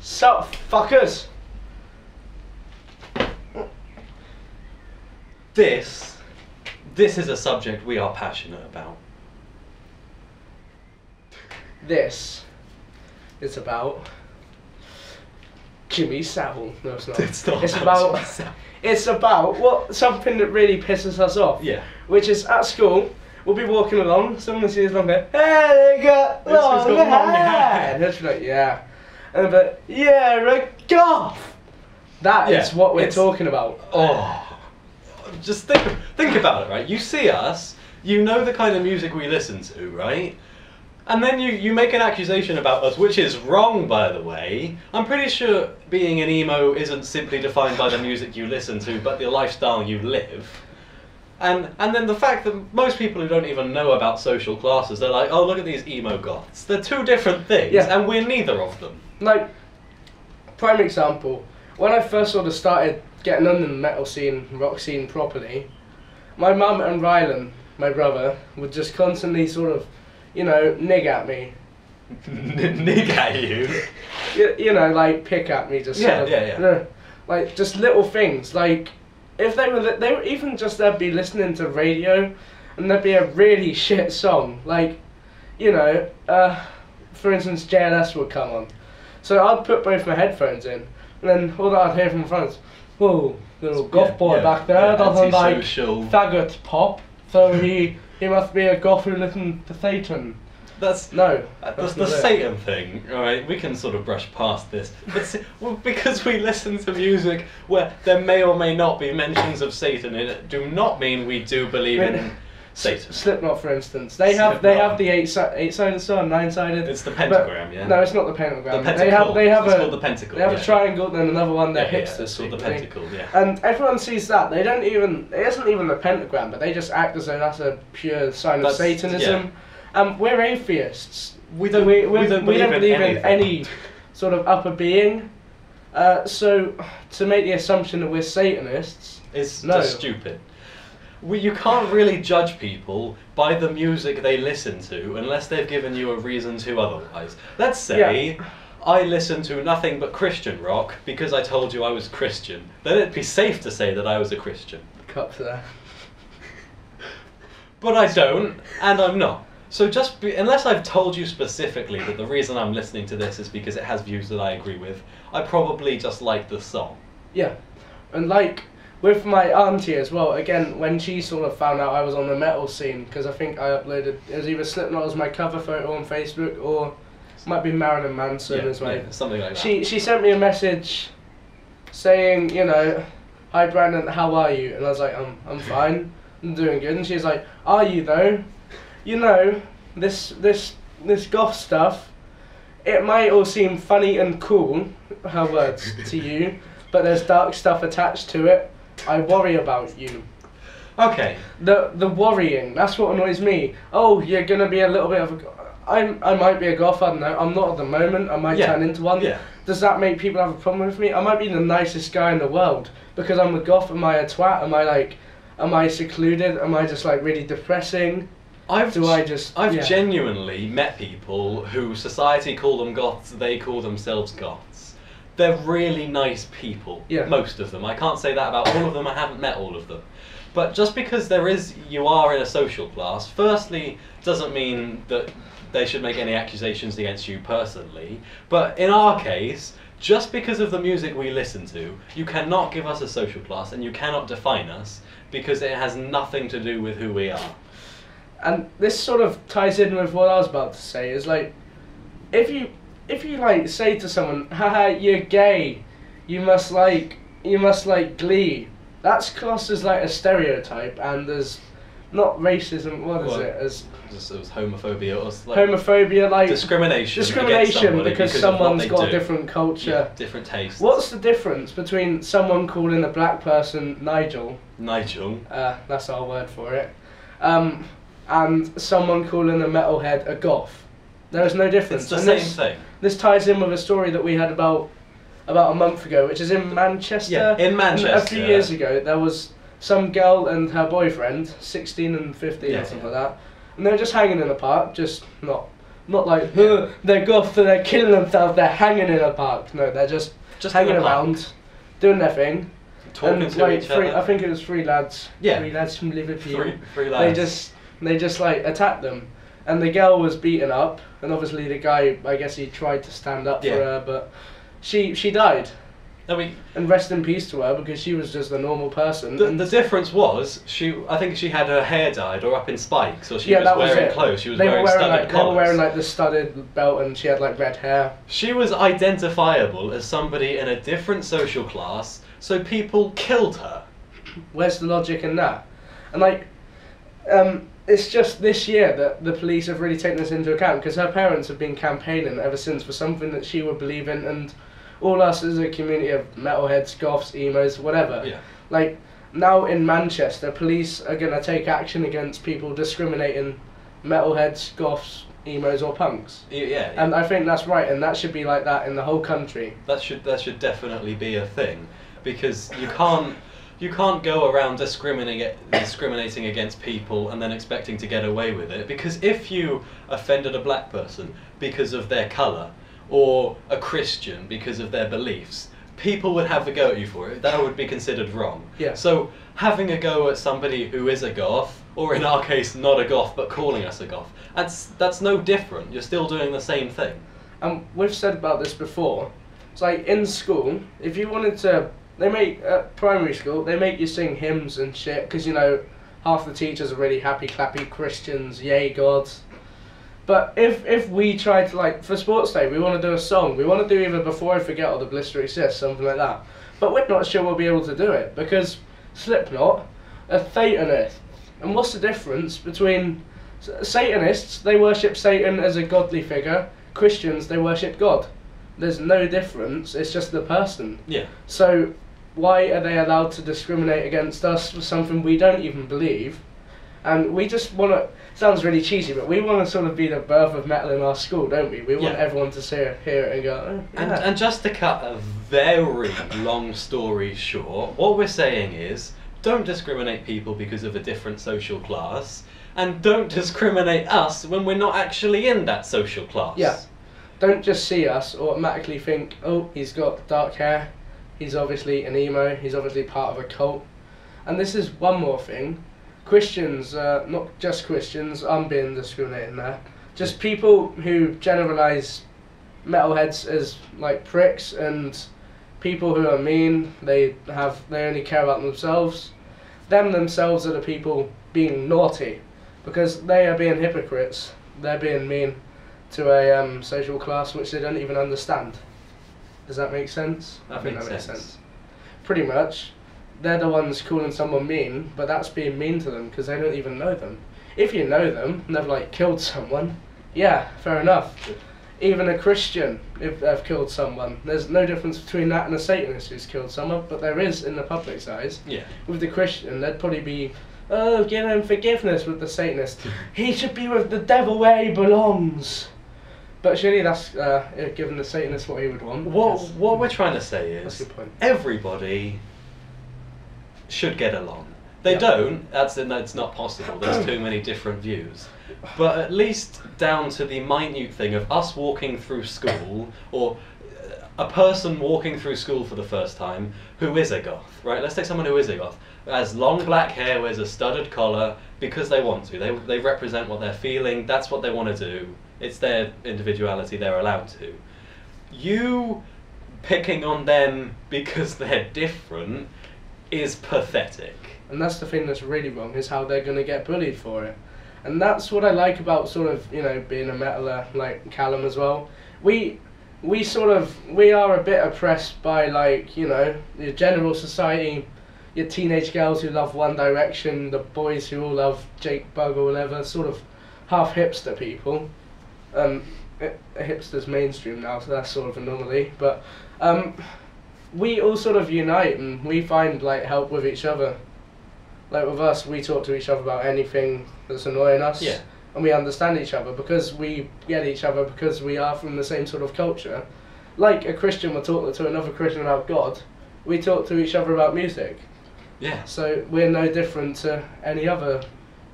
Sup, fuckers? This is a subject we are passionate about. This is about Jimmy Savile. No, it's not. It's not. It's about something that really pisses us off. Yeah. Which is at school, we'll be walking along, someone will see us long hair. Hey, they got long hair. And they'll be like, yeah. And they'll be like, yeah, a goth. That is what we're talking about. Oh. Just think about it, right? You see us, you know the kind of music we listen to, right? And then you make an accusation about us, which is wrong, by the way. I'm pretty sure being an emo isn't simply defined by the music you listen to, but the lifestyle you live. And then the fact that most people who don't even know about social classes, they're like, oh, look at these emo goths. They're two different things, and we're neither of them. Like, prime example, when I first sort of started getting under the metal scene, rock scene properly, my mum and Rylan, my brother, would just constantly sort of, you know, nig at me. Nig at you? You know, like pick at me, just sort of, like just little things. Like if they were even just they'd be listening to radio, and there'd be a really shit song. Like, you know, for instance, JLS would come on, so I'd put both my headphones in, and then all that I'd hear from the front is, whoa, little goth boy back there doesn't like faggot pop, so he must be a goth who listens to Satan. That's the Satan thing, alright? We can sort of brush past this, but because we listen to music where there may or may not be mentions of Satan in it, do not mean we do believe in Satan. Slipknot, for instance, they have the eight-sided sword, nine-sided. It's the pentagram, yeah. No, it's not the pentagram. The pentacle. They have it's called the pentacle. They have a triangle, then another one. They're hipsters. It's called the pentacle. Yeah. And everyone sees that. They don't even. It isn't even the pentagram, but they just act as though that's a pure sign of Satanism. We're atheists. We don't believe in any sort of upper being. So to make the assumption that we're Satanists is just stupid. You can't really judge people by the music they listen to unless they've given you a reason to otherwise. Let's say I listen to nothing but Christian rock because I told you I was Christian. Then it'd be safe to say that I was a Christian. Cups there. But I don't, and I'm not. So unless I've told you specifically that the reason I'm listening to this is because it has views that I agree with, I probably just like the song. Yeah. And like with my auntie as well, again, when she sort of found out I was on the metal scene, because I think I uploaded, it was either Slipknot as my cover photo on Facebook, or it might be Marilyn Manson as well. Yeah, something like that. She sent me a message saying, you know, hi Brandon, how are you? And I was like, I'm fine, I'm doing good. And she's like, are you though? You know, this goth stuff, it might all seem funny and cool, her words, to you, but there's dark stuff attached to it. I worry about you. Okay. The worrying, that's what annoys me. Oh, you're gonna be a little bit of a... I might be a goth, I don't know, I'm not at the moment, I might turn into one. Yeah. Does that make people have a problem with me? I might be the nicest guy in the world, because I'm a goth. Am I a twat? Am I secluded? Am I just like really depressing? I've genuinely met people who society call them goths, they call themselves goths. They're really nice people, most of them. I can't say that about all of them, I haven't met all of them. But just because you are in a social class, firstly, doesn't mean that they should make any accusations against you personally. But in our case, just because of the music we listen to, you cannot give us a social class and you cannot define us because it has nothing to do with who we are. And this sort of ties in with what I was about to say, is like, if you like say to someone, haha, you're gay, you must like Glee, that's classed as like a stereotype, and there's not racism, what is it? It was homophobia, or like homophobia, like discrimination because someone's got a different culture, different tastes. What's the difference between someone calling a black person Nigel, that's our word for it, and someone calling a metalhead a goth? There is no difference. It's the same thing. This ties in with a story that we had about a month ago, which is in Manchester. Yeah, in Manchester. A few years ago, there was some girl and her boyfriend, 16 and 15 or something like that, and they were just hanging in the park, just not Not like, they're goth, they're killing themselves, they're hanging in a park. No, they're just hanging around, doing their thing. Talking to each other. I think it was three lads. Yeah. 3 lads from Liverpool. Three lads. They just like attacked them. And the girl was beaten up, and obviously the guy, I guess he tried to stand up for her, but she died. And rest in peace to her, because she was just a normal person. The difference was, I think she had her hair dyed or up in spikes, or she was wearing clothes. She was wearing studded collars. They were wearing like the studded belt, and she had like red hair. She was identifiable as somebody in a different social class, so people killed her. Where's the logic in that? And like, it's just this year that the police have really taken this into account, because her parents have been campaigning ever since for something that she would believe in, and all us as a community of metalheads, goths, emos, whatever. Yeah. Like, now in Manchester, police are going to take action against people discriminating metalheads, goths, emos or punks. Yeah. And I think that's right, and that should be like that in the whole country. That should definitely be a thing, because you can't go around discriminating against people and then expecting to get away with it, because if you offended a black person because of their colour, or a Christian because of their beliefs, people would have a go at you for it. That would be considered wrong. Yeah. So having a go at somebody who is a goth, or in our case not a goth but calling us a goth, that's no different. You're still doing the same thing. We've said about this before. It's like in school, if you wanted to, primary school, they make you sing hymns and shit, because half the teachers are really happy clappy Christians, yay God. But if we tried to, like, for sports day, we want to do a song, we want to do either Before I Forget or The Blister Exists, something like that. But we're not sure we'll be able to do it, because Slipknot are Satanists. And what's the difference between Satanists? They worship Satan as a godly figure. Christians, they worship God. There's no difference, it's just the person. Yeah. So why are they allowed to discriminate against us for something we don't even believe? And we just want to, sounds really cheesy, but we want to sort of be the birth of metal in our school, don't we? We want everyone to hear it and go, oh, yeah. And just to cut a very long story short, what we're saying is, don't discriminate people because of a different social class, and don't discriminate us when we're not actually in that social class. Yeah. Don't just see us automatically think, oh, he's got dark hair, he's obviously an emo, he's obviously part of a cult. And this is one more thing. Christians, not just Christians, I'm being discriminating there. Just people who generalise metalheads as like pricks and people who are mean, they only care about themselves. Them themselves are the people being naughty, because they are being hypocrites. They're being mean to a social class which they don't even understand. Does that make sense? I think that makes sense. Pretty much. They're the ones calling someone mean, but that's being mean to them because they don't even know them. If you know them and they've like killed someone, yeah, fair enough. Even a Christian, if they've killed someone, there's no difference between that and a Satanist who's killed someone, but there is in the public's eyes. Yeah. With the Christian, there'd probably be, oh, give him forgiveness. With the Satanist, he should be with the devil where he belongs. But surely that's giving the Satanist what he would want. What we're trying to say is, that's a good point. Everybody should get along. They don't, that's not possible, there's too many different views. But at least down to the minute thing of us walking through school, or a person walking through school for the first time who is a goth, right? Let's take someone who is a goth, has long black hair, wears a studded collar, because they want to. They represent what they're feeling, that's what they want to do. It's their individuality, they're allowed to. You picking on them because they're different is pathetic. And that's the thing that's really wrong, is how they're going to get bullied for it. And that's what I like about sort of, being a metaler like Callum as well. We are a bit oppressed by, like, your general society, your teenage girls who love One Direction, the boys who all love Jake Bugg or whatever, sort of half hipster people. Hipster's mainstream now, so that's sort of an anomaly, but we all sort of unite and we find like help with each other. Like with us, we talk to each other about anything that's annoying us, and we understand each other because we get each other because we are from the same sort of culture. Like a Christian will talk to another Christian about God, we talk to each other about music. Yeah. So we're no different to any other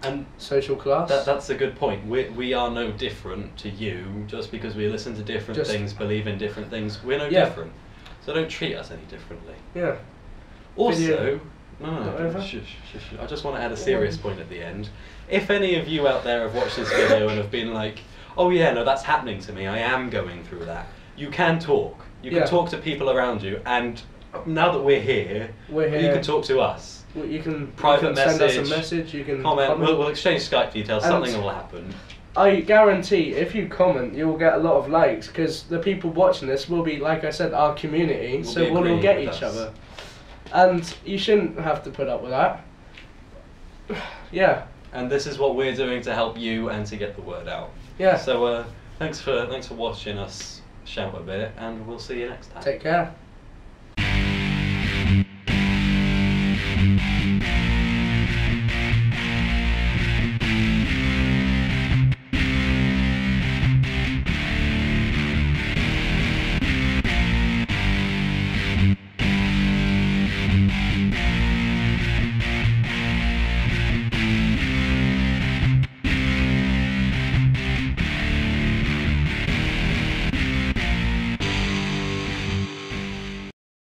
And social class. That's a good point. We are no different to you just because we listen to different things, believe in different things. We're no different. So don't treat us any differently. Yeah. Also, I just want to add a serious point at the end. If any of you out there have watched this video and have been like, oh yeah, no, that's happening to me, I am going through that, you can talk. You can talk to people around you, and now that we're here, you can talk to us. Well, you can private message, send us a message, you can comment. We'll exchange Skype details, something will happen. I guarantee if you comment, you will get a lot of likes, because the people watching this will be, like I said, our community, so we'll all get each other. And you shouldn't have to put up with that. Yeah. And this is what we're doing to help you and to get the word out. Yeah. So thanks for watching us shout a bit, and we'll see you next time. Take care.